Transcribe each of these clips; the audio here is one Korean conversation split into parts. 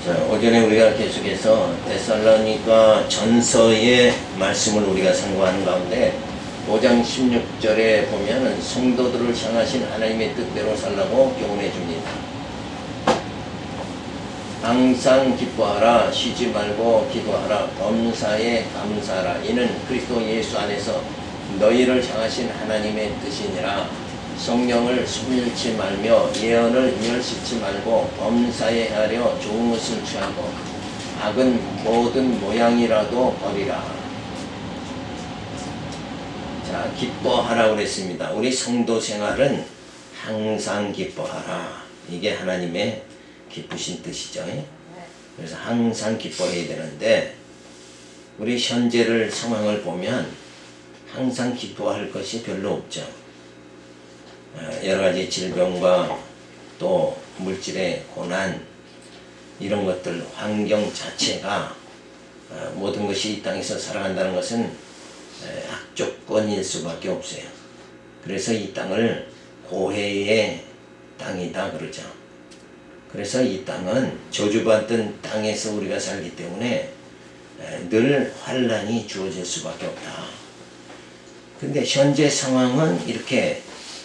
자, 오전에 우리가 계속해서 데살로니가 전서의 말씀을 우리가 상고하는 가운데 5장 16절에 보면은 성도들을 향하신 하나님의 뜻대로 살라고 교훈해 줍니다. 항상 기뻐하라, 쉬지 말고 기도하라, 범사에 감사하라. 이는 그리스도 예수 안에서 너희를 향하신 하나님의 뜻이니라. 성령을 소멸치 말며 예언을 멸시치 말고 범사에 하려 좋은 것을 취하고 악은 모든 모양이라도 버리라. 자, 기뻐하라고 그랬습니다. 우리 성도 생활은 항상 기뻐하라. 이게 하나님의 기쁘신 뜻이죠. 그래서 항상 기뻐해야 되는데 우리 현재를 상황을 보면 항상 기뻐할 것이 별로 없죠. 여러 가지 질병과 또 물질의 고난, 이런 것들, 환경 자체가 모든 것이 이 땅에서 살아간다는 것은 악조건일 수밖에 없어요. 그래서 이 땅을 고해의 땅이다 그러죠. 그래서 이 땅은 저주받은 땅에서 우리가 살기 때문에 늘 환난이 주어질 수밖에 없다. 근데 현재 상황은 이렇게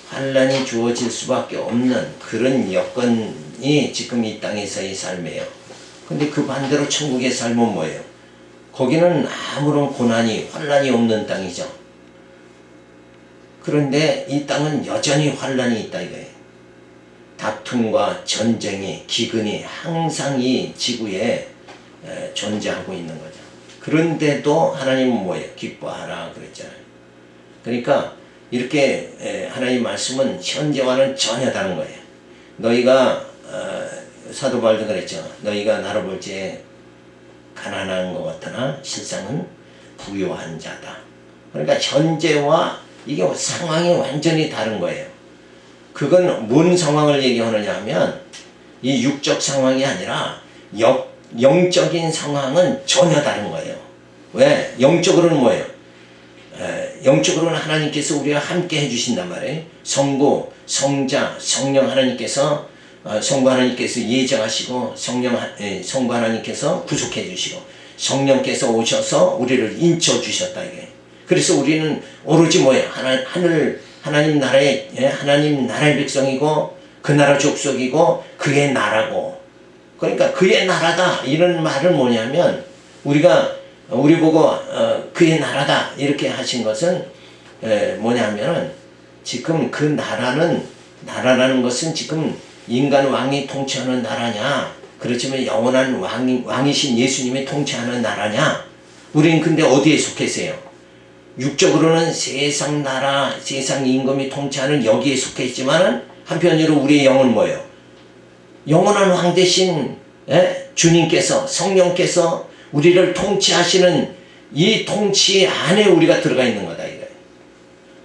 환난이 주어질 수밖에 없는 그런 여건이 지금 이 땅에서의 삶이에요. 근데 그 반대로 천국의 삶은 뭐예요? 거기는 아무런 고난이, 환난이 없는 땅이죠. 그런데 이 땅은 여전히 환난이 있다 이거예요. 다툼과 전쟁이, 기근이 항상 이 지구에 존재하고 있는 거죠. 그런데도 하나님은 뭐예요? 기뻐하라 그랬잖아요. 그러니까 이렇게 하나님 말씀은 현재와는 전혀 다른 거예요. 너희가 사도 바울도 그랬죠. 너희가 나를 볼 때 가난한 것 같으나 실상은 부유한 자다. 그러니까 현재와 이게 상황이 완전히 다른 거예요. 그건 뭔 상황을 얘기하느냐 하면 이 육적 상황이 아니라 영적인 상황은 전혀 다른 거예요. 왜? 영적으로는 뭐예요? 영적으로는 하나님께서 우리와 함께 해주신단 말이에요. 성부, 성자, 성령 하나님께서 성부 하나님께서 예정하시고 성부 하나님께서 구속해 주시고 성령께서 오셔서 우리를 인쳐 주셨다 이게. 그래서 우리는 오로지 뭐예요? 하나님 나라의 백성이고 그 나라 족속이고 그의 나라고. 그러니까 그의 나라다 이런 말은 뭐냐면 우리 보고 그의 나라다 이렇게 하신 것은 뭐냐면은 지금 그 나라라는 것은 지금 인간 왕이 통치하는 나라냐, 그렇지만 영원한 왕이신 예수님이 통치하는 나라냐. 우리는 근데 어디에 속했어요? 육적으로는 세상 나라, 세상 임금이 통치하는 여기에 속해 있지만은 한편으로 우리의 영은 뭐예요? 영원한 왕 대신 주님께서, 성령께서 우리를 통치하시는 이 통치 안에 우리가 들어가 있는 거다 이거예요.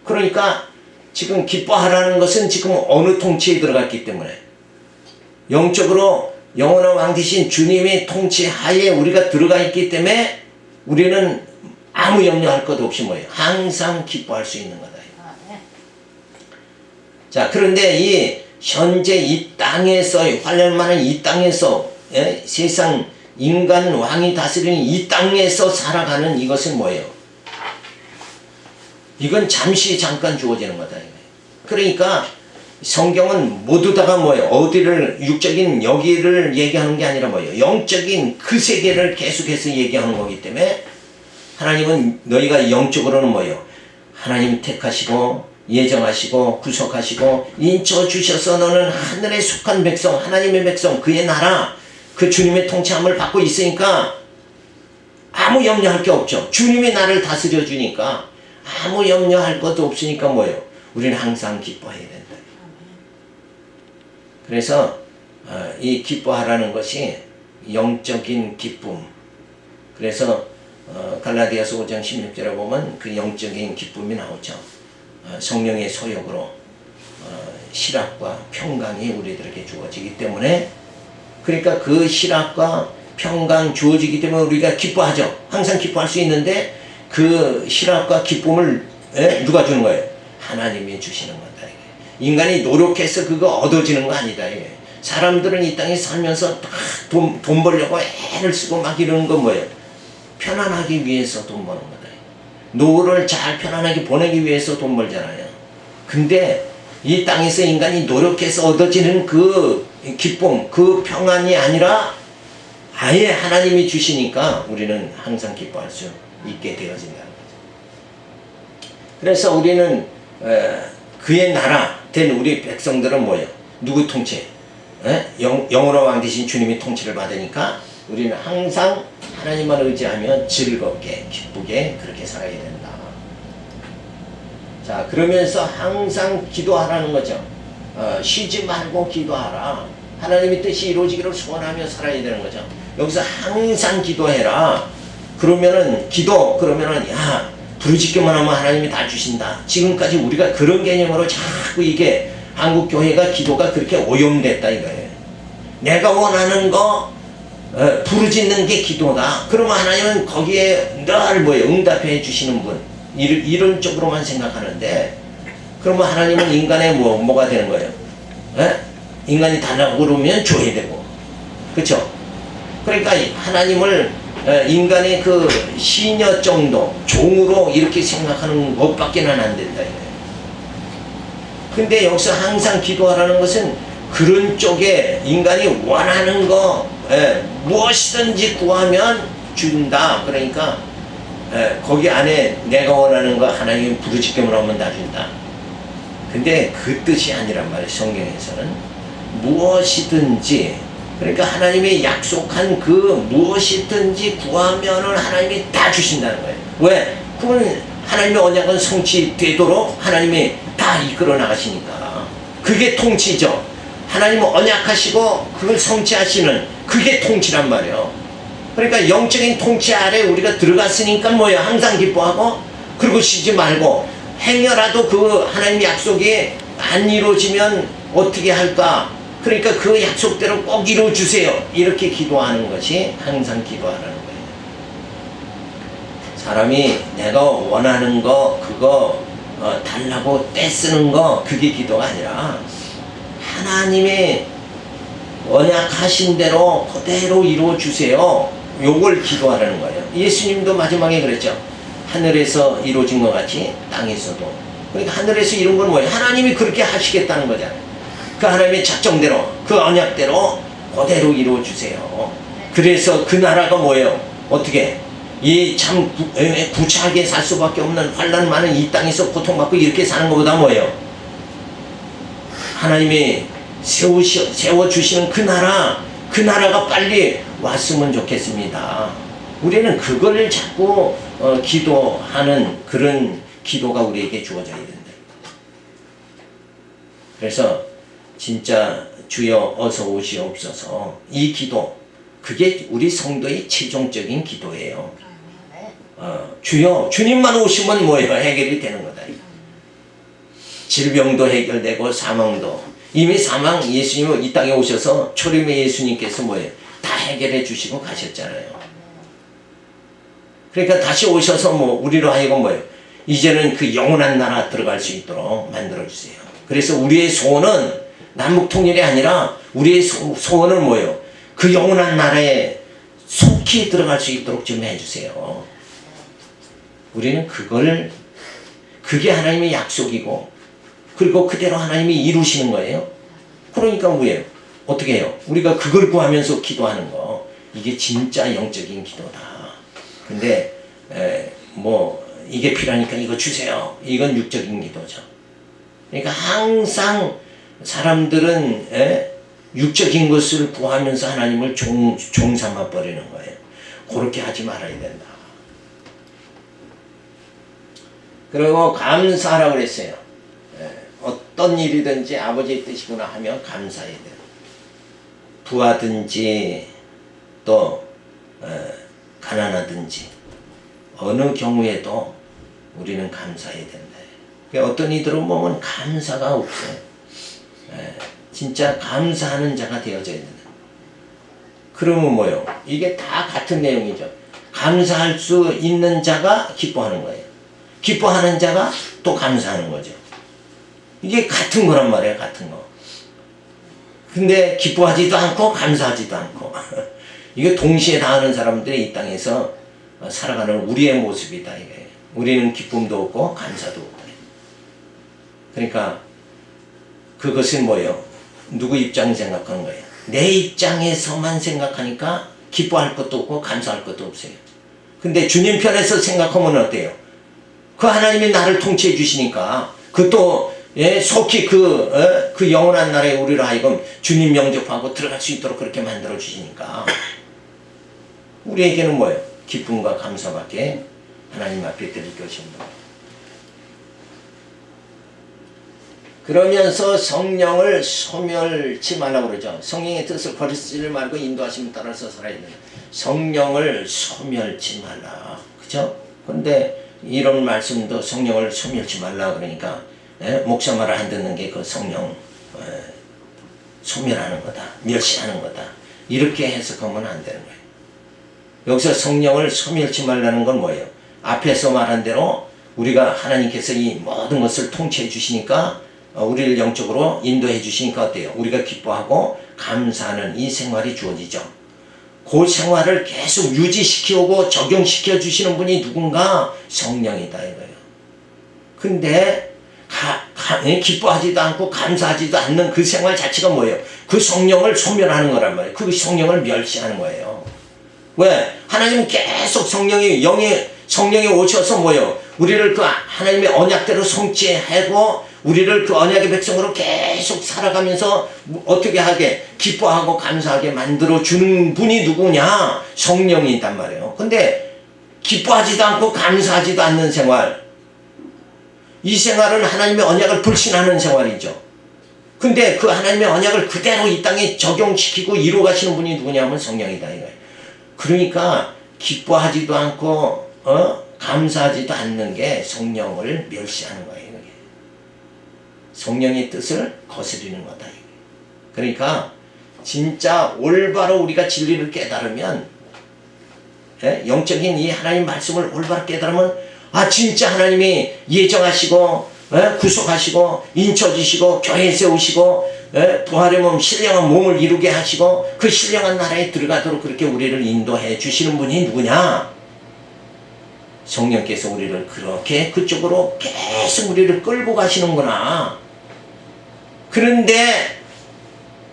그러니까 지금 기뻐하라는 것은 지금 어느 통치에 들어갔기 때문에 영적으로 영원한 왕 되신 주님의 통치 하에 우리가 들어가 있기 때문에 우리는 아무 염려할 것 없이 뭐예요? 항상 기뻐할 수 있는 거다. 자, 그런데 이 현재 이 땅에서 환난 많은 이 땅에서 세상 인간 왕이 다스리는 이 땅에서 살아가는 이것은 뭐예요? 이건 잠깐 주어지는 거다. 그러니까 성경은 모두 다가 뭐예요? 어디를 육적인 여기를 얘기하는 게 아니라 뭐예요? 영적인 그 세계를 계속해서 얘기하는 거기 때문에 하나님은 너희가 영적으로는 뭐예요? 하나님 택하시고 예정하시고 구속하시고 인쳐 주셔서 너는 하늘에 속한 백성, 하나님의 백성, 그의 나라, 그 주님의 통치함을 받고 있으니까 아무 염려할 게 없죠. 주님이 나를 다스려 주니까 아무 염려할 것도 없으니까 뭐예요? 우리는 항상 기뻐해야 된다. 그래서 이 기뻐하라는 것이 영적인 기쁨. 그래서 갈라디아서 5장 16절에 보면 그 영적인 기쁨이 나오죠. 성령의 소욕으로 실학과 평강이 우리들에게 주어지기 때문에, 그러니까 그 실학과 평강 주어지기 때문에 우리가 기뻐하죠. 항상 기뻐할 수 있는데 그 실학과 기쁨을 누가 주는 거예요? 하나님이 주시는 거다. 인간이 노력해서 그거 얻어지는 거 아니다. 사람들은 이 땅에 살면서 돈 벌려고 애를 쓰고 막 이러는 건 뭐예요? 편안하기 위해서 돈 버는 거다. 노후를 잘 편안하게 보내기 위해서 돈 벌잖아요. 근데 이 땅에서 인간이 노력해서 얻어지는 그 기쁨, 그 평안이 아니라 아예 하나님이 주시니까 우리는 항상 기뻐할 수 있게 되어진다는 거죠. 그래서 우리는 그의 나라 된 우리 백성들은 뭐예요? 누구 통치? 영원한 왕 되신 주님이 통치를 받으니까 우리는 항상 하나님만 의지하며 즐겁게 기쁘게 그렇게 살아야 된다. 자, 그러면서 항상 기도하라는 거죠. 쉬지 말고 기도하라. 하나님의 뜻이 이루어지기를 소원하며 살아야 되는 거죠. 여기서 항상 기도해라. 그러면은 그러면은 야, 부르짖기만 하면 하나님이 다 주신다. 지금까지 우리가 그런 개념으로 자꾸 이게 한국 교회가 기도가 그렇게 오염됐다 이거예요. 내가 원하는 거 부르짖는 게 기도다. 그러면 하나님은 거기에 늘 응답해 주시는 분. 이런 쪽으로만 생각하는데, 그러면 하나님은 인간의 뭐가 되는 거예요? 인간이 달라고 그러면 줘야 되고, 그렇죠? 그러니까 하나님을 인간의 그 시녀 정도 종으로 이렇게 생각하는 것밖에는 안 된다 이거예요. 근데 여기서 항상 기도하라는 것은 그런 쪽에 인간이 원하는 거 무엇이든지 구하면 준다. 그러니까 거기 안에 내가 원하는 거 하나님 부르짖기만 하면 다 준다. 근데 그 뜻이 아니란 말이에요. 성경에서는 무엇이든지, 그러니까 하나님이 약속한 그 무엇이든지 구하면은 하나님이 다 주신다는 거예요. 왜? 그건 하나님의 언약은 성취되도록 하나님이 다 이끌어 나가시니까. 그게 통치죠. 하나님은 언약하시고 그걸 성취하시는 그게 통치란 말이에요. 그러니까 영적인 통치 아래 우리가 들어갔으니까 뭐예요? 항상 기뻐하고, 그리고 쉬지 말고, 행여라도 그 하나님의 약속이 안 이루어지면 어떻게 할까? 그러니까 그 약속대로 꼭 이루어주세요. 이렇게 기도하는 것이 항상 기도하라는 거예요. 사람이 내가 원하는 거 그거 달라고 떼쓰는 거 그게 기도가 아니라 하나님의 언약하신 대로 그대로 이루어주세요. 요걸 기도하라는 거예요. 예수님도 마지막에 그랬죠. 하늘에서 이루어진 것 같이 땅에서도. 그러니까 하늘에서 이룬 건 뭐예요? 하나님이 그렇게 하시겠다는 거잖아요. 그 하나님의 작정대로, 그 언약대로 그대로 이루어주세요. 그래서 그 나라가 뭐예요? 어떻게? 이 참 구차하게 살 수밖에 없는 환난 많은 이 땅에서 고통받고 이렇게 사는 것보다 뭐예요? 하나님이 세워주시는 그 나라가 빨리 왔으면 좋겠습니다. 우리는 그걸 자꾸 기도하는 그런 기도가 우리에게 주어져야 된다. 그래서 진짜 주여 어서 오시옵소서, 이 기도, 그게 우리 성도의 최종적인 기도예요. 주여, 주님만 오시면 뭐예요? 해결이 되는 거다. 질병도 해결되고 사망도, 이미 사망 예수님은 이 땅에 오셔서 초림의 예수님께서 뭐예요? 다 해결해 주시고 가셨잖아요. 그러니까 다시 오셔서 우리로 하여금 뭐예요? 이제는 그 영원한 나라 들어갈 수 있도록 만들어 주세요. 그래서 우리의 소원은 남북 통일이 아니라 우리의 소원은 뭐예요? 그 영원한 나라에 속히 들어갈 수 있도록 좀 해주세요. 우리는 그게 하나님의 약속이고, 그리고 그대로 하나님이 이루시는 거예요. 그러니까 뭐예요? 어떻게 해요? 우리가 그걸 구하면서 기도하는 거, 이게 진짜 영적인 기도다. 근데 이게 필요하니까 이거 주세요. 이건 육적인 기도죠. 그러니까 항상 사람들은 육적인 것을 구하면서 하나님을 종삼아 버리는 거예요. 그렇게 하지 말아야 된다. 그리고 감사하라고 그랬어요. 어떤 일이든지 아버지의 뜻이구나 하면 감사해야 돼요. 부하든지 또 가난하든지 어느 경우에도 우리는 감사해야 된다. 어떤 이들은 보면 감사가 없어요. 진짜 감사하는 자가 되어져야 된다. 그러면 뭐요? 이게 다 같은 내용이죠. 감사할 수 있는 자가 기뻐하는 거예요. 기뻐하는 자가 또 감사하는 거죠. 이게 같은 거란 말이에요. 같은 거. 근데 기뻐하지도 않고 감사하지도 않고 이게 동시에 다 하는 사람들이 이 땅에서 살아가는 우리의 모습이다 이게. 우리는 기쁨도 없고 감사도 없다. 그러니까 그것은 뭐예요? 누구 입장 생각하는 거예요? 내 입장에서만 생각하니까 기뻐할 것도 없고 감사할 것도 없어요. 근데 주님 편에서 생각하면 어때요? 그 하나님이 나를 통치해 주시니까 그것도 속히 그 영원한 나라에 우리를 하여금 주님 영접하고 들어갈 수 있도록 그렇게 만들어 주시니까 우리에게는 뭐예요? 기쁨과 감사밖에 하나님 앞에 드릴 것이 없는 거예요. 그러면서 성령을 소멸치 말라고 그러죠. 성령의 뜻을 거스르지 말고 인도하심을 따라서 살아야 된다. 성령을 소멸치 말라. 그죠? 근데 이런 말씀도 성령을 소멸치 말라 그러니까 목사 말을 안 듣는 게 그 성령 소멸하는 거다. 멸시하는 거다. 이렇게 해석하면 안 되는 거예요. 여기서 성령을 소멸치 말라는 건 뭐예요? 앞에서 말한 대로 우리가 하나님께서 이 모든 것을 통치해 주시니까 우리를 영적으로 인도해 주시니까 어때요? 우리가 기뻐하고 감사하는 이 생활이 주어지죠. 그 생활을 계속 유지시키고 적용시켜 주시는 분이 누군가? 성령이다 이거예요. 근데 기뻐하지도 않고 감사하지도 않는 그 생활 자체가 뭐예요? 그 성령을 소멸하는 거란 말이에요. 그 성령을 멸시하는 거예요. 왜? 하나님은 계속 성령이 오셔서 뭐예요? 우리를 그 하나님의 언약대로 성취하고 우리를 그 언약의 백성으로 계속 살아가면서 어떻게 하게 기뻐하고 감사하게 만들어 주는 분이 누구냐? 성령이단 말이에요. 근데 기뻐하지도 않고 감사하지도 않는 생활, 이 생활은 하나님의 언약을 불신하는 생활이죠. 근데 그 하나님의 언약을 그대로 이 땅에 적용시키고 이루어 가시는 분이 누구냐면 성령이다 이거예요. 그러니까 기뻐하지도 않고 감사하지도 않는 게 성령을 멸시하는 거예요. 성령의 뜻을 거스리는 거다. 그러니까 진짜 올바로 우리가 진리를 깨달으면 영적인 이 하나님 말씀을 올바로 깨달으면 진짜 하나님이 예정하시고 구속하시고 인쳐주시고 교회 세우시고 부활의 몸 신령한 몸을 이루게 하시고 그 신령한 나라에 들어가도록 그렇게 우리를 인도해 주시는 분이 누구냐? 성령께서 우리를 그렇게 그쪽으로 계속 우리를 끌고 가시는구나. 그런데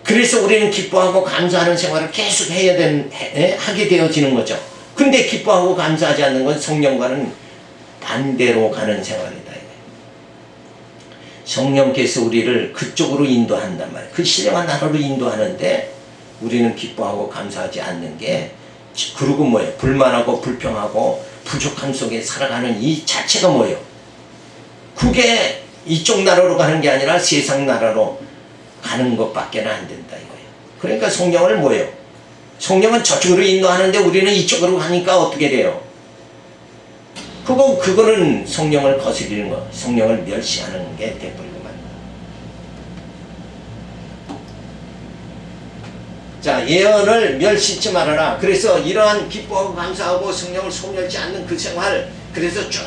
그래서 우리는 기뻐하고 감사하는 생활을 계속 하게 되어지는 거죠. 근데 기뻐하고 감사하지 않는 건 성령과는 반대로 가는 생활이다. 성령께서 우리를 그쪽으로 인도한단 말이에요. 그 신령한 나라로 인도하는데 우리는 기뻐하고 감사하지 않는 게, 그리고 뭐예요? 불만하고 불평하고 부족함 속에 살아가는 이 자체가 뭐예요? 그게 이쪽 나라로 가는 게 아니라 세상 나라로 가는 것밖에 안 된다 이거예요. 그러니까 성령을 뭐예요? 성령은 저쪽으로 인도하는데 우리는 이쪽으로 가니까 어떻게 돼요? 그거는 성령을 거스리는 거, 성령을 멸시하는 게 돼버리고 말이야. 자, 예언을 멸시치 말아라. 그래서 이러한 기뻐하고 감사하고 성령을 소멸치 않는 그 생활, 그래서 쭉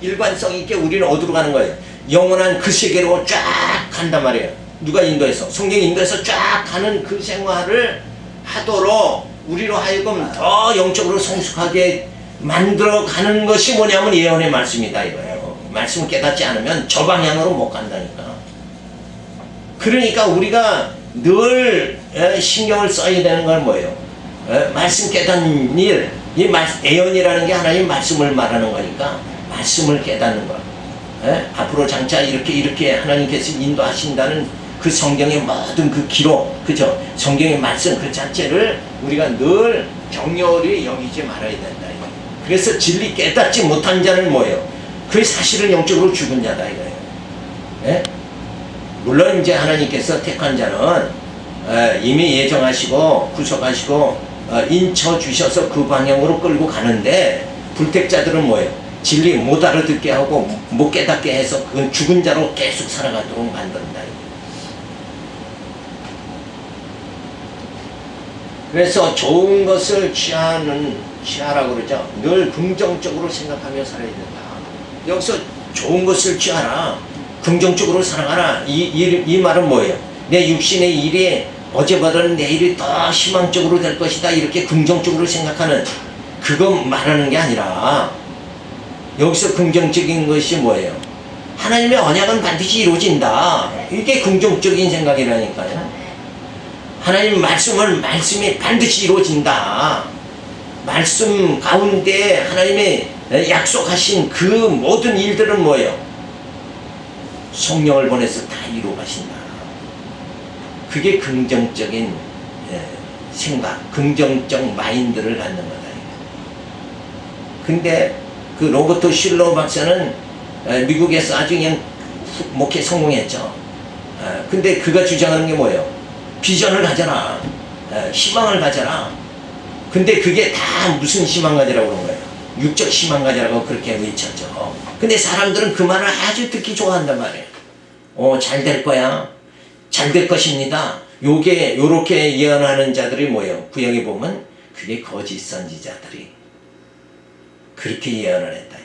일관성 있게 우리는 어디로 가는 거예요? 영원한 그 세계로 쫙 간단 말이에요. 누가 인도해서? 성령이 인도해서 쫙 가는 그 생활을 하도록 우리로 하여금 더 영적으로 성숙하게 만들어 가는 것이 뭐냐면 예언의 말씀이다 이거예요. 말씀을 깨닫지 않으면 저 방향으로 못 간다니까. 그러니까 우리가 늘 신경을 써야 되는 건 뭐예요? 말씀 깨닫는 일, 이 예언이라는 게 하나님 말씀을 말하는 거니까 말씀을 깨닫는 거. 앞으로 장차 이렇게 하나님께서 인도하신다는 그 성경의 모든 그 기록, 그죠? 성경의 말씀 그 자체를 우리가 늘 격렬히 여기지 말아야 된다. 그래서 진리 깨닫지 못한 자는 뭐예요? 그 사실은 영적으로 죽은 자다 이거예요. 물론 이제 하나님께서 택한 자는 이미 예정하시고 구속하시고 인쳐 주셔서 그 방향으로 끌고 가는데, 불택자들은 뭐예요? 진리 못 알아듣게 하고 못 깨닫게 해서 그건 죽은 자로 계속 살아가도록 만든다. 그래서 좋은 것을 취하라고 그러죠. 늘 긍정적으로 생각하며 살아야 된다. 여기서 좋은 것을 취하라, 긍정적으로 살아가라, 이 말은 뭐예요? 내 육신의 일이 어제보다는 내일이 더 희망적으로 될 것이다 이렇게 긍정적으로 생각하는 그거 말하는 게 아니라 여기서 긍정적인 것이 뭐예요? 하나님의 언약은 반드시 이루어진다. 이게 긍정적인 생각이라니까요. 하나님 말씀이 반드시 이루어진다. 말씀 가운데 하나님의 약속하신 그 모든 일들은 뭐예요? 성령을 보내서 다 이루어 가신다. 그게 긍정적인 생각, 긍정적 마인드를 갖는 거다. 근데 그 로버트 슐러 박사는 미국에서 아주 그냥 목회 성공했죠. 근데 그가 주장하는 게 뭐예요? 비전을 가져라. 희망을 가져라. 근데 그게 다 무슨 희망 가지라고 그런 거예요? 육적 희망 가지라고 그렇게 외쳤죠. 근데 사람들은 그 말을 아주 듣기 좋아한단 말이에요. 잘 될 거야. 잘 될 것입니다. 요렇게 예언하는 자들이 뭐예요? 구약에 보면 그게 거짓 선지자들이 그렇게 예언을 했다.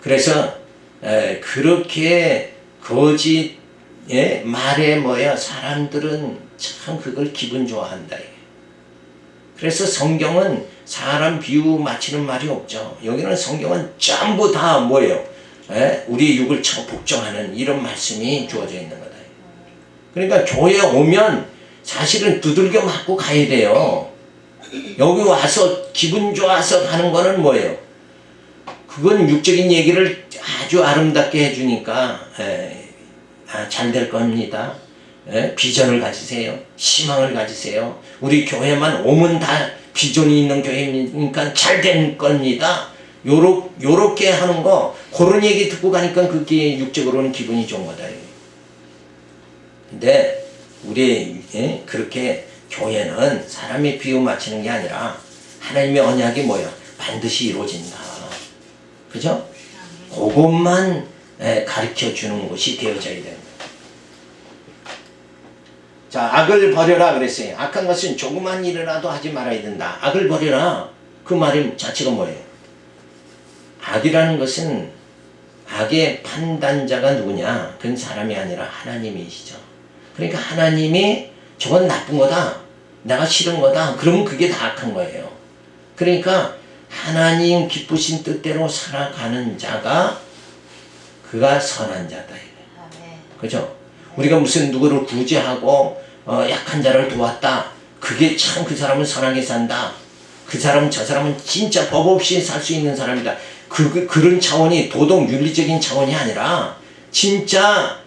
그래서 그렇게 거짓 말에 뭐야 사람들은 참 그걸 기분 좋아한다. 그래서 성경은 사람 비유 맞히는 말이 없죠. 여기는 성경은 전부 다 뭐예요? 우리 육을 복종하는 이런 말씀이 주어져 있는 거다. 그러니까 교회 오면 사실은 두들겨 맞고 가야 돼요. 여기 와서 기분 좋아서 가는 거는 뭐예요? 그건 육적인 얘기를 아주 아름답게 해주니까 잘 될 겁니다. 비전을 가지세요. 희망을 가지세요. 우리 교회만 오면 다 비전이 있는 교회니까 잘 될 겁니다. 요렇게 하는 거 그런 얘기 듣고 가니까 그게 육적으로는 기분이 좋은 거다. 근데 우리 그렇게 교회는 사람의 비유 맞추는 게 아니라 하나님의 언약이 뭐야? 반드시 이루어진다. 그죠? 그것만 가르쳐 주는 것이 되어져야 됩니다. 자, 악을 버려라 그랬어요. 악한 것은 조그만 일이라도 하지 말아야 된다. 악을 버려라. 그 말이 자체가 뭐예요? 악이라는 것은 악의 판단자가 누구냐? 그건 사람이 아니라 하나님이시죠. 그러니까 하나님이 저건 나쁜 거다. 내가 싫은 거다. 그러면 그게 다 악한 거예요. 그러니까 하나님 기쁘신 뜻대로 살아가는 자가 그가 선한 자다. 그죠? 우리가 무슨 누구를 구제하고 약한 자를 도왔다. 그게 참 그 사람은 선하게 산다. 그 사람은 저 사람은 진짜 법 없이 살 수 있는 사람이다. 그런 차원이 도덕 윤리적인 차원이 아니라 진짜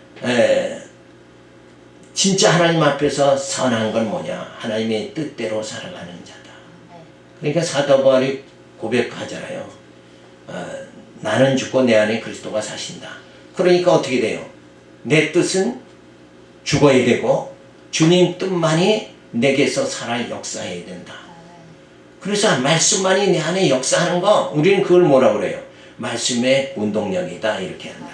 하나님 앞에서 선한 건 뭐냐? 하나님의 뜻대로 살아가는 자다. 그러니까 사도 바울이 고백하잖아요. 나는 죽고 내 안에 그리스도가 사신다. 그러니까 어떻게 돼요? 내 뜻은 죽어야 되고 주님 뜻만이 내게서 살아 역사해야 된다. 그래서 말씀만이 내 안에 역사하는 거 우리는 그걸 뭐라고 그래요? 말씀의 운동력이다 이렇게 한다.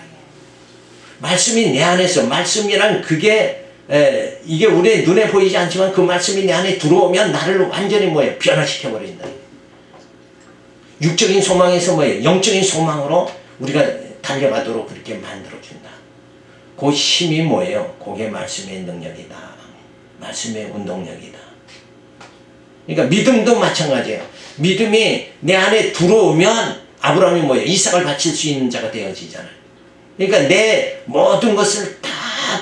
말씀이 내 안에서 말씀이란 그게 이게 우리의 눈에 보이지 않지만 그 말씀이 내 안에 들어오면 나를 완전히 뭐예요? 변화시켜 버린다. 육적인 소망에서 뭐예요? 영적인 소망으로 우리가 달려가도록 그렇게 만들어준다. 그 힘이 뭐예요? 그게 말씀의 능력이다. 말씀의 운동력이다. 그러니까 믿음도 마찬가지예요. 믿음이 내 안에 들어오면 아브라함이 뭐예요? 이삭을 바칠 수 있는 자가 되어지잖아요. 그러니까 내 모든 것을 다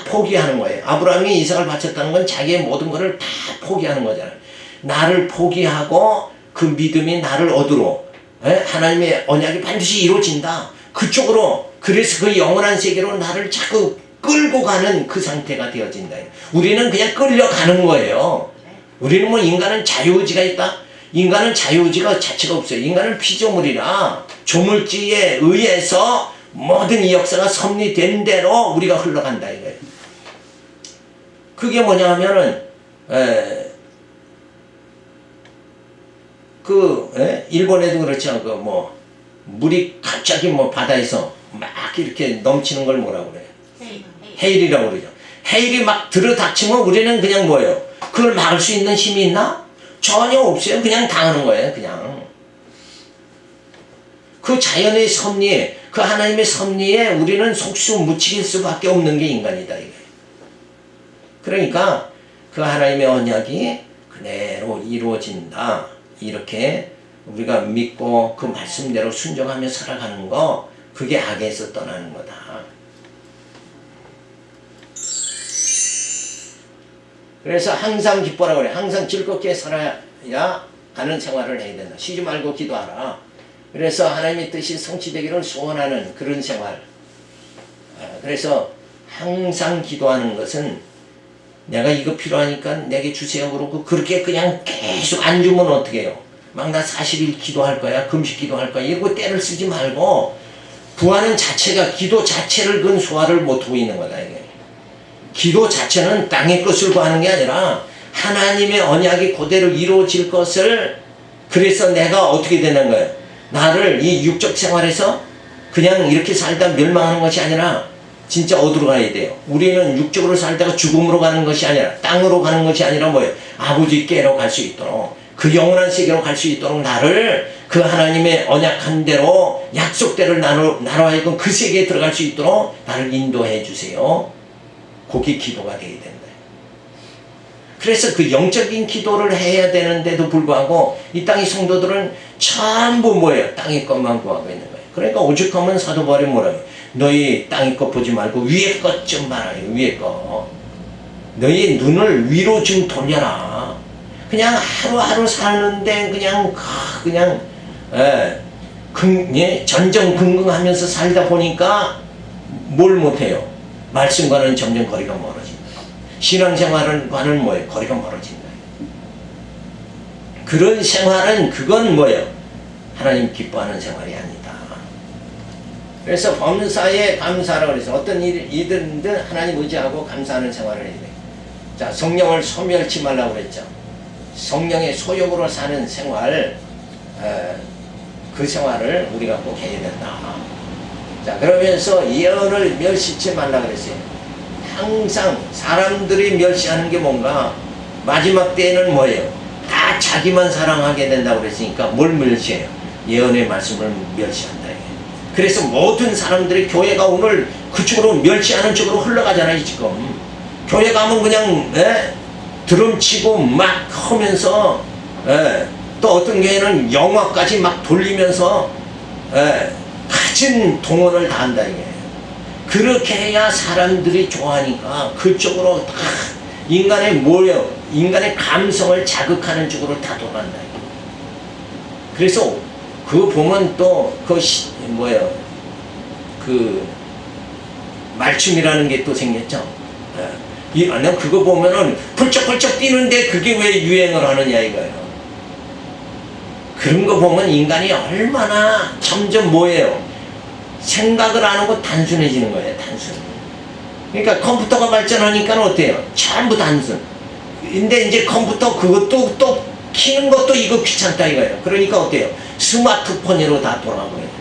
포기하는 거예요. 아브라함이 이삭을 바쳤다는 건 자기의 모든 것을 다 포기하는 거잖아요. 나를 포기하고 그 믿음이 나를 얻으러 하나님의 언약이 반드시 이루어진다. 그쪽으로 그래서 그 영원한 세계로 나를 자꾸 끌고 가는 그 상태가 되어진다. 우리는 그냥 끌려가는 거예요. 우리는 뭐 인간은 자유의지가 있다? 인간은 자유의지가 자체가 없어요. 인간은 피조물이라 조물주의에 의해서 모든 이 역사가 섭리된 대로 우리가 흘러간다 이거예요. 그게 뭐냐 하면은 일본에도 그렇죠. 그 뭐 물이 갑자기 뭐 바다에서 막 이렇게 넘치는 걸 뭐라고 그래요? 해일이라고 그러죠. 해일이 막 들어닥치면 우리는 그냥 뭐예요? 그걸 막을 수 있는 힘이 있나? 전혀 없어요. 그냥 당하는 거예요. 그냥. 그 자연의 섭리에, 그 하나님의 섭리에 우리는 속수 묻힐 수밖에 없는 게 인간이다. 이거예요. 그러니까 그 하나님의 언약이 그대로 이루어진다. 이렇게 우리가 믿고 그 말씀대로 순종하며 살아가는 거, 그게 악에서 떠나는 거다. 그래서 항상 기뻐라 그래. 항상 즐겁게 살아야 하는 생활을 해야 된다. 쉬지 말고 기도하라. 그래서 하나님의 뜻이 성취되기를 소원하는 그런 생활. 그래서 항상 기도하는 것은 내가 이거 필요하니까 내게 주세요 그러고 그렇게 그냥 계속 안 주면 어떻게 해요? 막 나 40일 기도할 거야, 금식 기도할 거야, 이러고 때를 쓰지 말고, 구하는 자체가 기도 자체를 그건 소화를 못하고 있는 거다 이게. 기도 자체는 땅의 것을 구하는 게 아니라 하나님의 언약이 그대로 이루어질 것을, 그래서 내가 어떻게 되는 거예요? 나를 이 육적 생활에서 그냥 이렇게 살다 멸망하는 것이 아니라 진짜 어디로 가야 돼요? 우리는 육적으로 살다가 죽음으로 가는 것이 아니라, 땅으로 가는 것이 아니라 뭐예요? 아버지께로 갈 수 있도록, 그 영원한 세계로 갈 수 있도록 나를 그 하나님의 언약한 대로 약속대로 나로 하여금 그 세계에 들어갈 수 있도록 나를 인도해 주세요. 그게 기도가 되어야 된다. 그래서 그 영적인 기도를 해야 되는데도 불구하고 이 땅의 성도들은 전부 뭐예요? 땅의 것만 구하고 있는 거예요. 그러니까 오죽하면 사도 바울이 뭐라고, 너희 땅의 것 보지 말고 위의 것 좀 봐라. 위의 것. 너희 눈을 위로 좀 돌려라. 그냥 하루하루 사는데 그냥 전전긍긍하면서 살다 보니까 뭘 못해요? 말씀과는 점점 거리가 멀어진다. 신앙생활과는 뭐예요? 거리가 멀어진다. 그런 생활은 그건 뭐예요? 하나님 기뻐하는 생활이 아니다. 그래서 범사에 감사하라고 그래서 어떤 일이든 하나님 의지하고 감사하는 생활을 해야 돼. 자, 성령을 소멸치 말라고 그랬죠. 성령의 소욕으로 사는 생활, 그 생활을 우리가 꼭 해야 된다. 자, 그러면서 예언을 멸시치 말라고 그랬어요. 항상 사람들이 멸시하는 게 뭔가 마지막 때에는 뭐예요? 다 자기만 사랑하게 된다고 그랬으니까 뭘 멸시해요? 예언의 말씀을 멸시한다. 그래서 모든 사람들이 교회가 오늘 그쪽으로 멸시하는 쪽으로 흘러가잖아요. 지금 교회 가면 그냥 드럼치고 막 하면서 또 어떤 교회는 영화까지 막 돌리면서 가진 동원을 다 한다 이게. 그렇게 해야 사람들이 좋아하니까 그쪽으로 다 인간의 인간의 감성을 자극하는 쪽으로 다 돌아간다. 그래서 그거 보면 또 그 말춤이라는 게 또 생겼죠. 내가 그거 보면은 펄쩍펄쩍 뛰는데 그게 왜 유행을 하느냐 이거예요. 그런 거 보면 인간이 얼마나 점점 생각을 안 하고 단순해지는 거예요. 단순. 그러니까 컴퓨터가 발전하니까 어때요? 전부 단순. 근데 이제 컴퓨터 그것도 또 키는 것도 이거 귀찮다 이거예요. 그러니까 어때요? 스마트폰으로 다 돌아가고 있어요.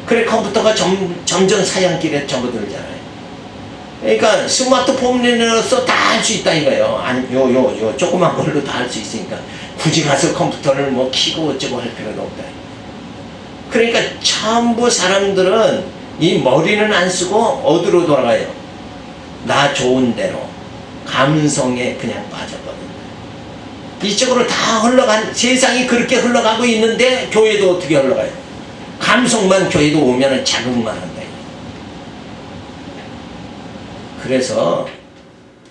그래 컴퓨터가 점점 사양길에 접어들잖아요. 그러니까 스마트폰으로서 다 할 수 있다 이거예요. 요 조그만 걸로 다 할 수 있으니까 굳이 가서 컴퓨터를 키고 어쩌고 할 필요도 없다. 그러니까 전부 사람들은 이 머리는 안 쓰고 어디로 돌아가요? 나 좋은 대로 감성에 그냥 빠져버린다. 이쪽으로 다 세상이 그렇게 흘러가고 있는데 교회도 어떻게 흘러가요? 감성만 교회도 오면은 자극만 한다. 그래서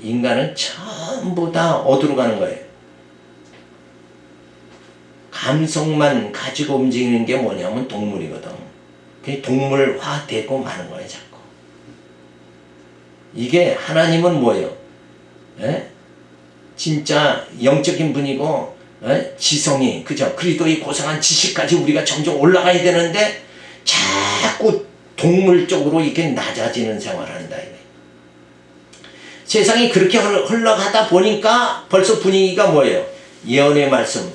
인간은 전부 다 어디로 가는 거예요? 감성만 가지고 움직이는 게 뭐냐면 동물이거든. 그게 동물화되고 마는 거예요, 자꾸. 이게 하나님은 뭐예요? 진짜 영적인 분이고, 지성이, 그죠? 그리스도의 고상한 지식까지 우리가 점점 올라가야 되는데, 자꾸 동물 쪽으로 이렇게 낮아지는 생활을 한다. 세상이 그렇게 흘러가다 보니까 벌써 분위기가 뭐예요? 예언의 말씀.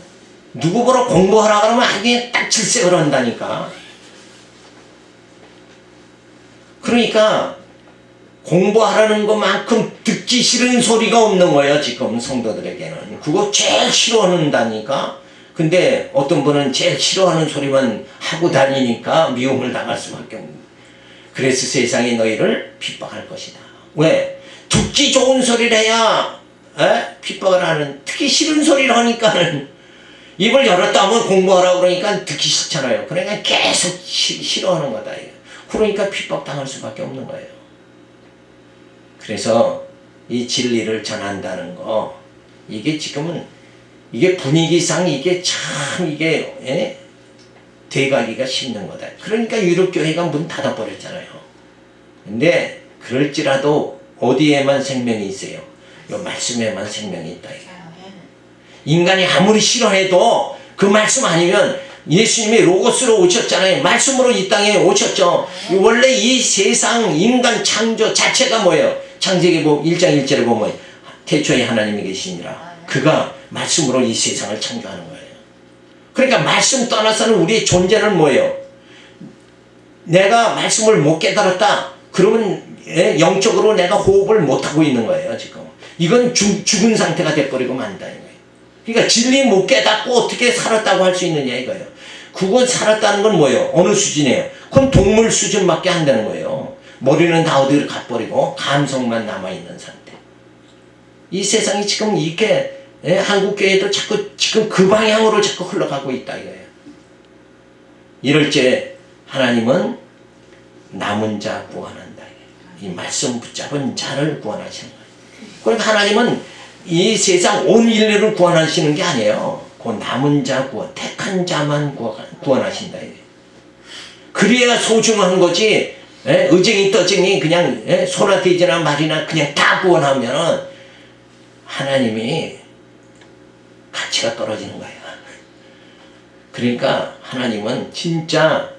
누구 보러 공부하라 그러면 하기에 딱 질색을 한다니까. 그러니까 공부하라는 것만큼 듣기 싫은 소리가 없는 거예요. 지금 성도들에게는. 그거 제일 싫어한다니까. 근데 어떤 분은 제일 싫어하는 소리만 하고 다니니까 미움을 당할 수밖에 없는. 그래서 세상이 너희를 핍박할 것이다. 왜? 듣기 듣기 좋은 소리를 해야 핍박을 하는, 듣기 싫은 소리를 하니까는 입을 열었다 하면 공부하라고 그러니까 듣기 싫잖아요. 그러니까 계속 싫어하는 거다. 그러니까 핍박당할 수밖에 없는 거예요. 그래서 이 진리를 전한다는 거, 이게 지금은 이게 분위기상 이게 참 이게 돼가기가 힘든 거다. 그러니까 유럽교회가 문 닫아버렸잖아요. 근데 그럴지라도 어디에만 생명이 있어요? 이 말씀에만 생명이 있다. 인간이 아무리 싫어해도 그 말씀 아니면, 예수님이 로고스로 오셨잖아요. 말씀으로 이 땅에 오셨죠. 원래 이 세상 인간 창조 자체가 뭐예요? 창세기 1장 1절에 보면 태초에 하나님이 계시니라. 그가 말씀으로 이 세상을 창조하는 거예요. 그러니까 말씀 떠나서는 우리의 존재는 뭐예요? 내가 말씀을 못 깨달았다. 그러면 영적으로 내가 호흡을 못하고 있는 거예요. 지금 이건 죽은 상태가 돼버리고 만다 이거예요. 그러니까 진리 못 깨닫고 어떻게 살았다고 할 수 있느냐 이거예요. 그건 살았다는 건 뭐예요? 어느 수준이에요? 그건 동물 수준밖에 안 되는 거예요. 머리는 다 어디로 가버리고 감성만 남아있는 상태. 이 세상이 지금 이렇게 한국교회도 자꾸 지금 그 방향으로 자꾸 흘러가고 있다 이거예요. 이럴 때 하나님은 남은 자 구원한다. 이 말씀 붙잡은 자를 구원하시는 거예요. 그러니까 하나님은 이 세상 온 인류를 구원하시는 게 아니에요. 그 남은 자 구원, 택한 자만 구원하신다. 그래야 소중한 거지. 의쟁이 떠쟁이 그냥 소나 돼지나 말이나 그냥 다 구원하면 하나님이 가치가 떨어지는 거예요. 그러니까 하나님은 진짜,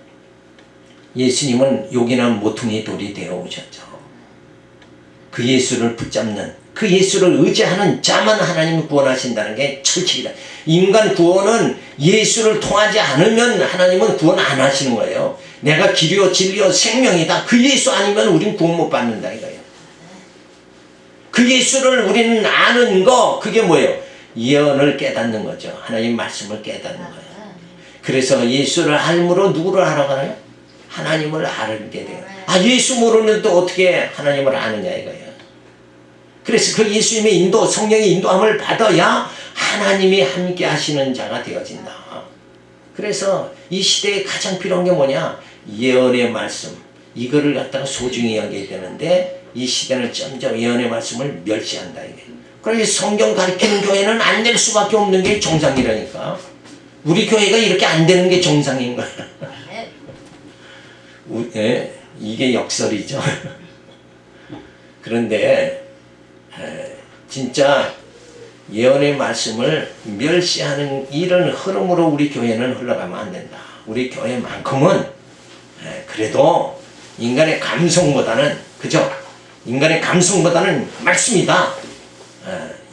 예수님은 요긴한 모퉁이 돌이 되어 오셨죠. 그 예수를 붙잡는, 그 예수를 의지하는 자만 하나님이 구원하신다는 게 철칙이다. 인간 구원은 예수를 통하지 않으면 하나님은 구원 안 하시는 거예요. 내가 길이요 진리요 생명이다. 그 예수 아니면 우린 구원 못 받는다 이거예요. 그 예수를 우리는 아는 거, 그게 뭐예요? 예언을 깨닫는 거죠. 하나님 말씀을 깨닫는 거예요. 그래서 예수를 알므로 누구를 알아가나요? 하나님을 알게 돼요. 예수 모르는데 어떻게 하나님을 아느냐 이거예요. 그래서 그 예수님의 인도, 성령의 인도함을 받아야 하나님이 함께 하시는 자가 되어진다. 그래서 이 시대에 가장 필요한 게 뭐냐? 예언의 말씀. 이거를 갖다가 소중히 여겨야 되는데 이 시대는 점점 예언의 말씀을 멸시한다 이게. 그래서 성경 가르치는 교회는 안 될 수밖에 없는 게 정상이라니까. 우리 교회가 이렇게 안 되는 게 정상인 거야. 이게 역설이죠. 그런데 진짜 예언의 말씀을 멸시하는 이런 흐름으로 우리 교회는 흘러가면 안 된다. 우리 교회만큼은 그래도 인간의 감성보다는, 그죠? 인간의 감성보다는 말씀이다.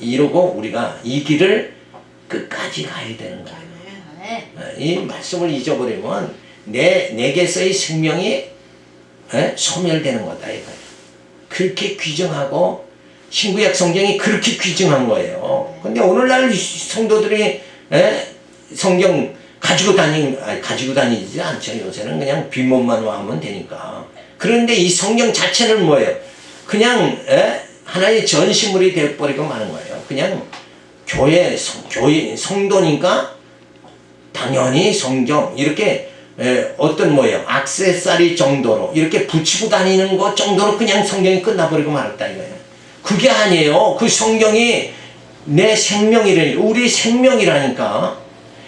이러고 우리가 이 길을 끝까지 가야 되는 거예요. 이 말씀을 잊어버리면 내게서의 생명이 소멸되는 거다 이거예요. 그렇게 규정하고 신구약 성경이 그렇게 규정한 거예요. 근데 오늘날 성도들이 성경 가지고 다니지 않죠. 요새는 그냥 빈몸만 와면 되니까. 그런데 이 성경 자체는 뭐예요? 그냥 하나의 전시물이 되어버리고 마는 거예요. 그냥 교회 성도니까 당연히 성경 이렇게 어떤 뭐예요? 액세서리 정도로 이렇게 붙이고 다니는 것 정도로 그냥 성경이 끝나버리고 말았다 이거예요. 그게 아니에요. 그 성경이 내 생명이라니까, 우리 생명이라니까.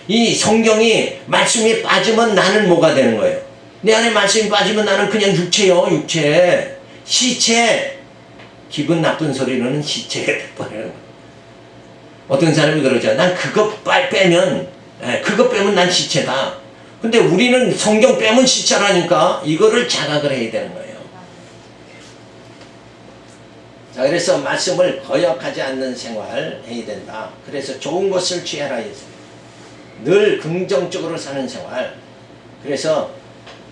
이 성경이 말씀이 빠지면 나는 뭐가 되는 거예요? 내 안에 말씀이 빠지면 나는 그냥 육체요, 육체. 시체. 기분 나쁜 소리는 시체가 돼버려요. 어떤 사람이 그러죠. 난 그거 빼면 난 시체다. 근데 우리는 성경 빼면 시체라니까. 이거를 자각을 해야 되는 거예요. 자, 그래서 말씀을 거역하지 않는 생활 해야 된다. 그래서 좋은 것을 취하라 했어요. 늘 긍정적으로 사는 생활. 그래서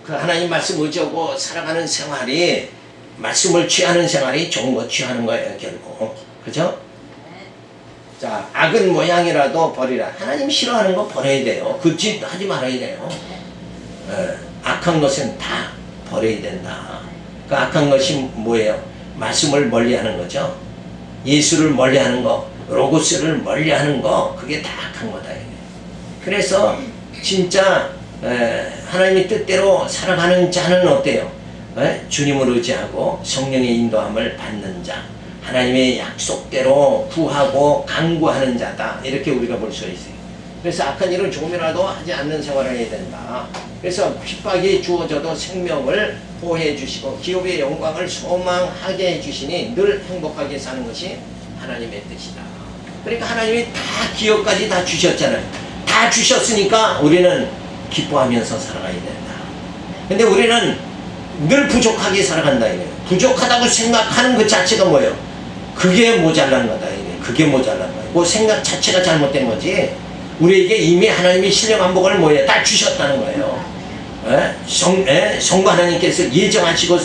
그 하나님 말씀 의지하고 살아가는 생활이, 말씀을 취하는 생활이 좋은 것 취하는 거예요, 결국. 그죠? 자, 악은 모양이라도 버리라. 하나님 싫어하는 거 버려야 돼요. 그 짓 하지 말아야 돼요. 악한 것은 다 버려야 된다. 그 악한 것이 뭐예요? 말씀을 멀리하는 거죠. 예수를 멀리하는 거, 로고스를 멀리하는 거, 그게 다 악한 거다. 그래서 진짜 하나님의 뜻대로 살아가는 자는 어때요? 주님을 의지하고 성령의 인도함을 받는 자, 하나님의 약속대로 구하고 간구하는 자다. 이렇게 우리가 볼 수 있어요. 그래서 악한 일은 조금이라도 하지 않는 생활을 해야 된다. 그래서 핍박이 주어져도 생명을 보호해 주시고 기업의 영광을 소망하게 해주시니 늘 행복하게 사는 것이 하나님의 뜻이다. 그러니까 하나님이 다 기업까지 다 주셨잖아요. 다 주셨으니까 우리는 기뻐하면서 살아가야 된다. 근데 우리는 늘 부족하게 살아간다. 이거예요. 부족하다고 생각하는 그 자체가 뭐예요? 그게 모자란 거다. 그게 모자란 거예요. 그 생각 자체가 잘못된 거지. 우리에게 이미 하나님이 신령한 복을 뭐예요? 다 주셨다는 거예요. 성부 하나님께서 예정하시고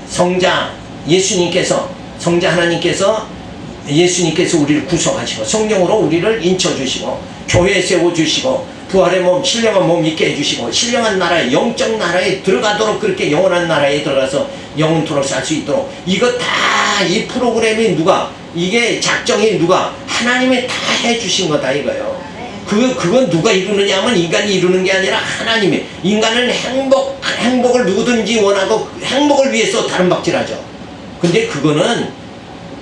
성자 예수님께서 성자 하나님께서 예수님께서 우리를 구속하시고 성령으로 우리를 인쳐주시고 교회에 세워주시고 부활의 몸 신령한 몸 있게 해주시고 신령한 나라에 영적 나라에 들어가도록 그렇게 영원한 나라에 들어가서 영원토록 살 수 있도록 이거 다 이 프로그램이 누가 이게 작정이 누가 하나님이 다 해주신 거다 이거예요. 그건 누가 이루느냐 하면 인간이 이루는 게 아니라 하나님이. 인간은 행복을 누구든지 원하고 행복을 위해서 다른 박질하죠. 근데 그거는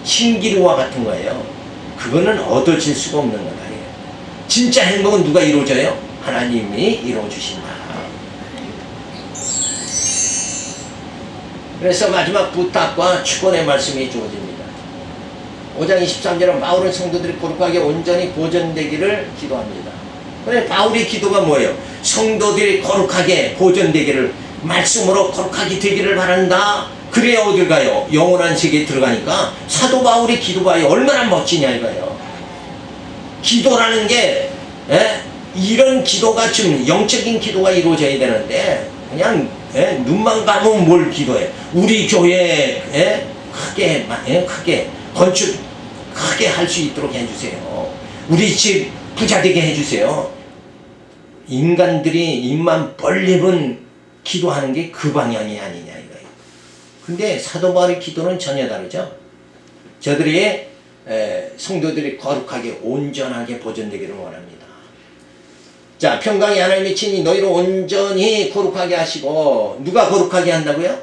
신기루와 같은 거예요. 그거는 얻어질 수가 없는 거다. 진짜 행복은 누가 이루어져요? 하나님이 이루어주신다. 그래서 마지막 부탁과 축원의 말씀이 주어집니다. 5장 23절은 바울은 성도들이 거룩하게 온전히 보존되기를 기도합니다. 그래 바울의 기도가 뭐예요? 성도들이 거룩하게 보존되기를 말씀으로 거룩하게 되기를 바란다. 그래야 어딜 가요? 영원한 세계에 들어가니까 사도 바울의 기도가 얼마나 멋지냐 이거예요. 기도라는 게 이런 기도가 지금 영적인 기도가 이루어져야 되는데 그냥 눈만 감으면 뭘 기도해? 우리 교회 크게 건축 크게 할 수 있도록 해주세요. 우리 집 부자 되게 해주세요. 인간들이 입만 벌리면 기도하는 게 그 방향이 아니냐 이거예요. 근데 사도 바울의 기도는 전혀 다르죠. 저들이 성도들이 거룩하게 온전하게 보존되기를 원합니다. 자, 평강이 하나님의 친히 너희를 온전히 거룩하게 하시고 누가 거룩하게 한다고요?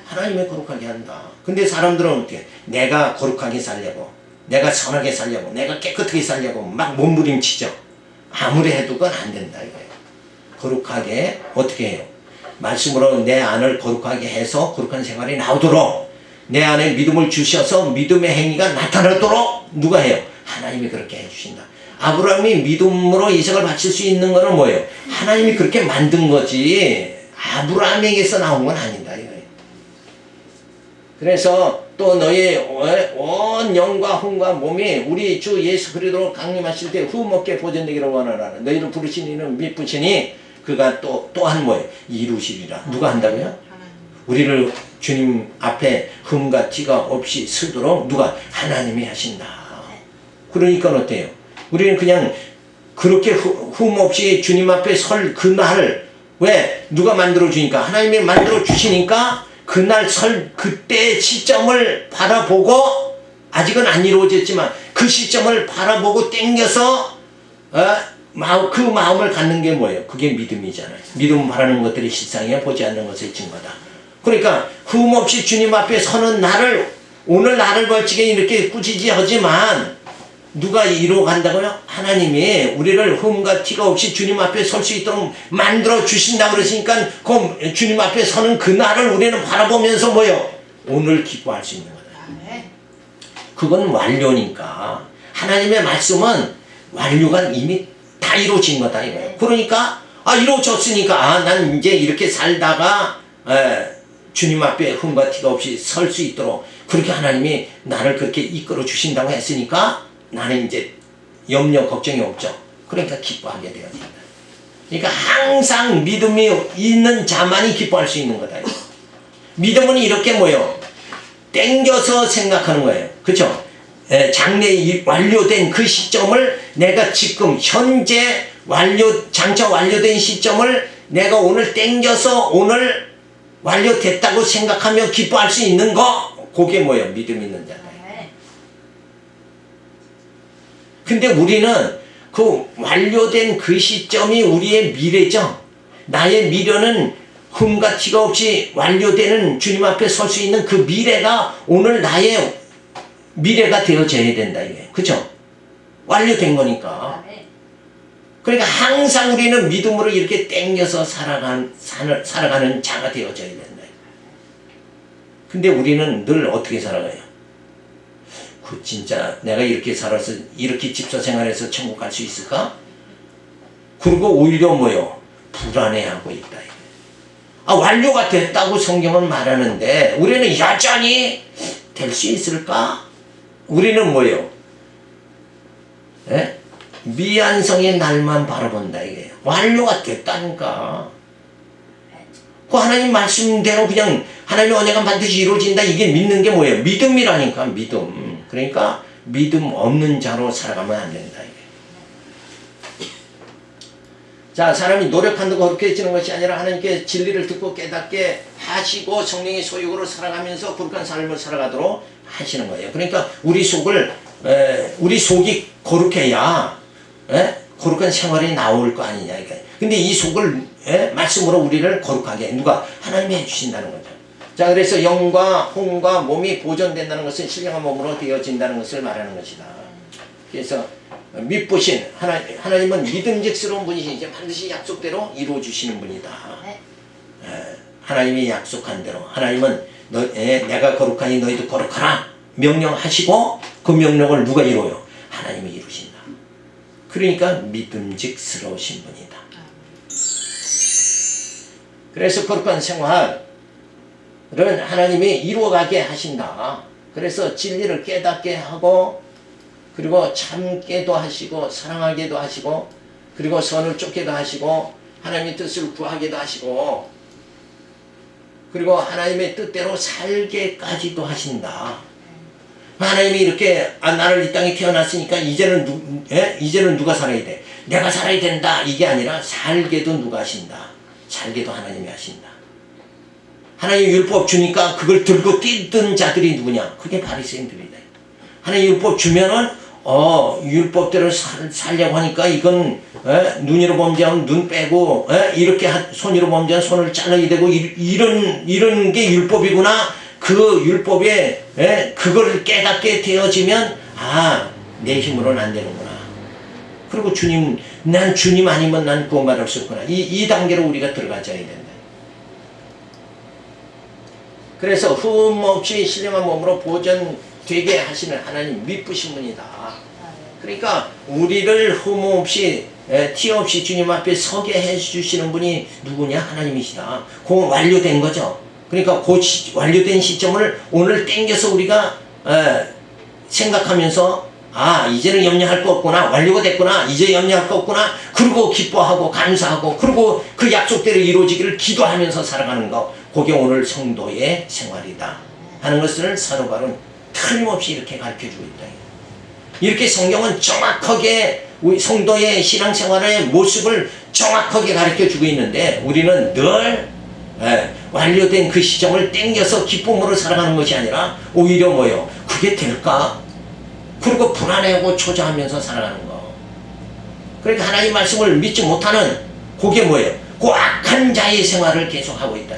하나님이 거룩하게 한다. 근데 사람들은 어떻게 내가 거룩하게 살려고 내가 선하게 살려고 내가 깨끗하게 살려고 막 몸부림치죠. 아무리 해도 그건 안 된다 이거예요. 거룩하게 어떻게 해요? 말씀으로 내 안을 거룩하게 해서 거룩한 생활이 나오도록 내 안에 믿음을 주셔서 믿음의 행위가 나타나도록 누가 해요? 하나님이 그렇게 해주신다. 아브라함이 믿음으로 이삭을 바칠 수 있는 거는 뭐예요? 하나님이 그렇게 만든 거지 아브라함에게서 나온 건 아니다 이거예요. 그래서 또 너의 온 영과 혼과 몸이 우리 주 예수 그리스도로 강림하실 때 흠없게 보존되기를 원하라. 너희를 부르신 이는 미쁘시니 그가 또한 뭐예요? 이루시리라. 누가 한다고요? 우리를 주님 앞에 흠과 티가 없이 서도록 누가? 하나님이 하신다. 그러니까 어때요? 우리는 그냥 그렇게 흠 없이 주님 앞에 설 그날 왜? 누가 만들어 주니까? 하나님이 만들어 주시니까 그날 그때의 시점을 바라보고 아직은 안 이루어졌지만 그 시점을 바라보고 땡겨서 그 마음을 갖는 게 뭐예요? 그게 믿음이잖아요. 믿음 바라는 것들이 실상이야 보지 않는 것의 증거다. 그러니까 흠없이 주님 앞에 서는 나를 오늘 나를 벌치게 이렇게 꾸짖하지만 누가 이루어 간다고요? 하나님이 우리를 흠과 티가 없이 주님 앞에 설 수 있도록 만들어 주신다고 그러시니까 그 주님 앞에 서는 그날을 우리는 바라보면서 뭐요? 오늘 기뻐할 수 있는 거다. 그건 완료니까 하나님의 말씀은 완료가 이미 다 이루어진 거다 이거예요. 그러니까 이루어졌으니까 난 이제 이렇게 살다가 주님 앞에 흠과 티가 없이 설 수 있도록 그렇게 하나님이 나를 그렇게 이끌어 주신다고 했으니까 나는 이제 염려 걱정이 없죠. 그러니까 기뻐하게 되어진다. 그러니까 항상 믿음이 있는 자만이 기뻐할 수 있는 거다. 믿음은 이렇게 뭐예요? 땡겨서 생각하는 거예요. 그렇죠? 장래에 완료된 그 시점을 내가 지금 현재 장차 완료된 시점을 내가 오늘 땡겨서 오늘 완료됐다고 생각하며 기뻐할 수 있는 거 그게 뭐예요? 믿음 있는 자다. 근데 우리는 그 완료된 그 시점이 우리의 미래죠. 나의 미래는 흠과 티가 없이 완료되는 주님 앞에 설 수 있는 그 미래가 오늘 나의 미래가 되어져야 된다 이게. 그죠? 완료된 거니까. 그러니까 항상 우리는 믿음으로 이렇게 땡겨서 살아가는 자가 되어져야 된다. 근데 우리는 늘 어떻게 살아가요? 그 진짜 내가 이렇게 살아서 이렇게 집사 생활해서 천국 갈 수 있을까? 그리고 오히려 뭐요? 불안해하고 있다. 완료가 됐다고 성경은 말하는데 우리는 여전히 될 수 있을까? 우리는 뭐요? 예? 미완성의 날만 바라본다 이게. 완료가 됐다니까. 그 하나님 말씀대로 그냥 하나님의 언약은 반드시 이루어진다 이게 믿는 게 뭐예요? 믿음이라니까. 믿음. 그러니까 믿음 없는 자로 살아가면 안 된다 이게. 자, 사람이 노력한다고 거룩해지는 것이 아니라 하나님께 진리를 듣고 깨닫게 하시고 성령의 소유로 살아가면서 거룩한 삶을 살아가도록 하시는 거예요. 그러니까 우리 속이 거룩해야 거룩한 생활이 나올 거 아니냐. 근데 이 속을 말씀으로 우리를 거룩하게 누가 하나님이 해주신다는 거죠. 자, 그래서 영과 혼과 몸이 보존된다는 것은 신령한 몸으로 되어진다는 것을 말하는 것이다. 그래서 믿보신 하나님은 믿음직스러운 분이시니 반드시 약속대로 이루어 주시는 분이다. 하나님이 약속한 대로 하나님은 내가 거룩하니 너희도 거룩하라 명령하시고 그 명령을 누가 이루어요? 하나님이 이루신다. 그러니까 믿음직스러우신 분이다. 그래서 거룩한 생활은 하나님이 이루어가게 하신다. 그래서 진리를 깨닫게 하고 그리고 참게도 하시고 사랑하게도 하시고 그리고 선을 쫓게도 하시고 하나님의 뜻을 구하게도 하시고 그리고 하나님의 뜻대로 살게까지도 하신다. 하나님이 이렇게 나를 이 땅에 태어났으니까 이제는 누가 살아야 돼? 내가 살아야 된다. 이게 아니라 살게도 누가 하신다. 살게도 하나님이 하신다. 하나님 율법 주니까 그걸 들고 뛰던 자들이 누구냐? 그게 바리새인들이다. 하나님 율법 주면은 율법대로 살려고 하니까 이건 눈으로 범죄하면 눈 빼고 이렇게 손으로 범죄하면 손을 잘라야 되고 이런 게 율법이구나. 그 율법에 그걸 깨닫게 되어지면 내 힘으로는 안 되는구나. 그리고 난 주님 아니면 난 구원받을 수 없구나. 이 단계로 우리가 들어가져야 된다. 그래서 흠 없이 신령한 몸으로 보존되게 하시는 하나님 미쁘신 분이다. 그러니까 우리를 흠 없이 티 없이 주님 앞에 서게 해주시는 분이 누구냐? 하나님이시다. 그건 완료된 거죠. 그러니까 그 완료된 시점을 오늘 땡겨서 우리가 생각하면서 이제는 염려할 거 없구나. 완료가 됐구나. 이제 염려할 거 없구나. 그리고 기뻐하고 감사하고 그리고 그 약속대로 이루어지기를 기도하면서 살아가는 거. 그게 오늘 성도의 생활이다 하는 것을 사도 바울은 틀림없이 이렇게 가르쳐주고 있다. 이렇게 성경은 정확하게 우리 성도의 신앙생활의 모습을 정확하게 가르쳐주고 있는데 우리는 늘 완료된 그 시점을 땡겨서 기쁨으로 살아가는 것이 아니라 오히려 뭐예요? 그게 될까? 그리고 불안해하고 초조하면서 살아가는 거. 그러니까 하나님 말씀을 믿지 못하는 그게 뭐예요? 그 악한 자의 생활을 계속하고 있다.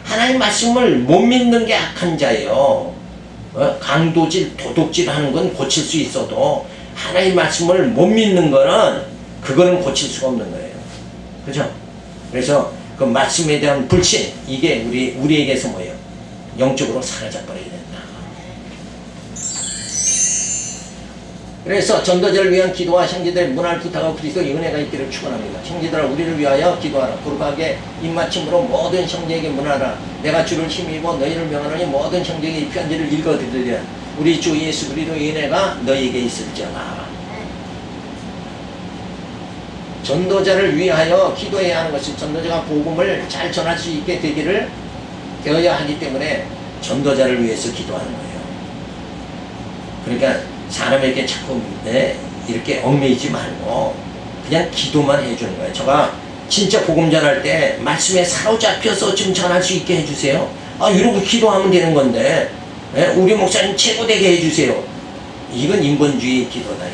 하나님 말씀을 못 믿는 게 악한 자예요. 강도질, 도둑질 하는 건 고칠 수 있어도 하나님 말씀을 못 믿는 거는 그거는 고칠 수가 없는 거예요. 그죠? 그래서 그 말씀에 대한 불신 이게 우리에게서 뭐예요? 영적으로 사라져 버려야 된다. 그래서 전도자를 위한 기도와 형제들의 문화를 부탁하고 그리스도의 은혜가 있기를 축원합니다. 형제들아 우리를 위하여 기도하라. 거룩하게 입맞춤으로 모든 형제에게 문하라. 내가 주를 힘입어 너희를 명하노니 모든 형제에게 이 편지를 읽어드리랴. 우리 주 예수 그리스도의 은혜가 너희에게 있을지어다. 전도자를 위하여 기도해야 하는 것이 전도자가 복음을 잘 전할 수 있게 되어야 하기 때문에 전도자를 위해서 기도하는 거예요. 그러니까 사람에게 자꾸 이렇게 얽매이지 말고 그냥 기도만 해주는 거예요. 제가 진짜 복음 전할 때 말씀에 사로잡혀서 좀 전할 수 있게 해주세요. 이러고 기도하면 되는 건데 우리 목사님 최고 되게 해주세요. 이건 인본주의 기도다.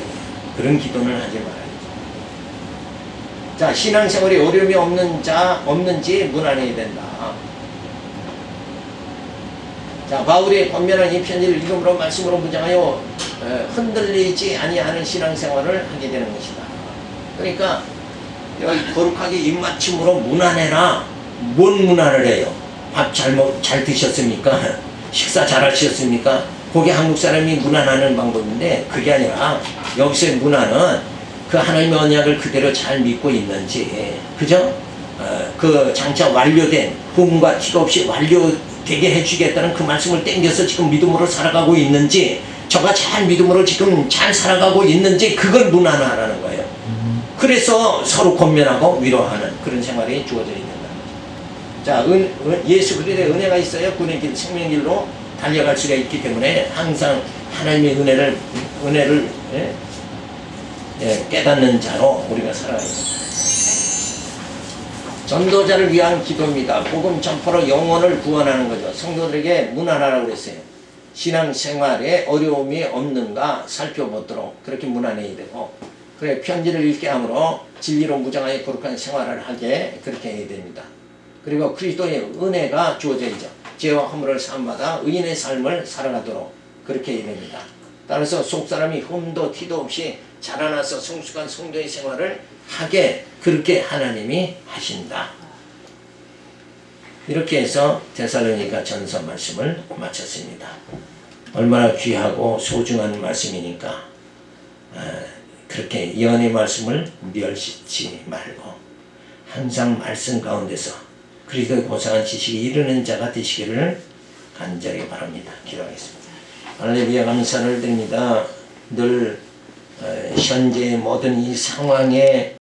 그런 기도는 하지 말아야죠. 자, 신앙생활에 어려움이 없는지 문안해야 된다. 자, 바울이 권면한 이 편지를 읽음으로 말씀으로 무장하여 흔들리지 아니하는 신앙생활을 하게 되는 것이다. 그러니까 여기 거룩하게 입맞춤으로 문안해라. 뭔 문안을 해요? 밥 잘 드셨습니까? 식사 잘 하셨습니까? 그게 한국 사람이 문안하는 방법인데, 그게 아니라 여기서의 문안은 그 하나님의 언약을 그대로 잘 믿고 있는지, 그죠? 그 장차 완료된 후문과 티가 없이 완료되게 해주겠다는 그 말씀을 땡겨서 지금 믿음으로 살아가고 있는지, 저가 잘 믿음으로 지금 잘 살아가고 있는지, 그걸 문안하라는 거예요. 그래서 서로 권면하고 위로하는 그런 생활이 주어져 있는 거예요. 자, 예수 그리스도의 은혜가 있어야 구원의 길, 생명의 길로 달려갈 수가 있기 때문에 항상 하나님의 은혜를 깨닫는 자로 우리가 살아야 됩니다. 전도자를 위한 기도입니다. 복음 전파로 영혼을 구원하는 거죠. 성도들에게 문안하라고 그랬어요. 신앙생활에 어려움이 없는가 살펴보도록 그렇게 문안해야 되고, 그래 편지를 읽게 함으로 진리로 무장하여 거룩한 생활을 하게 그렇게 해야 됩니다. 그리고 그리스도의 은혜가 주어져 있죠. 죄와 허물을 사함받아 의인의 삶을 살아가도록 그렇게 해야 됩니다. 따라서 속사람이 흠도 티도 없이 자라나서 성숙한 성도의 생활을 하게 그렇게 하나님이 하신다. 이렇게 해서 데살로니가 전서 말씀을 마쳤습니다. 얼마나 귀하고 소중한 말씀이니까 그렇게 예언의 말씀을 멸시치 말고 항상 말씀 가운데서 그리스도의 고상한 지식이 이르는 자가 되시기를 간절히 바랍니다. 기도하겠습니다. 할렐루야, 감사를 드립니다. 늘 현재의 모든 이 상황에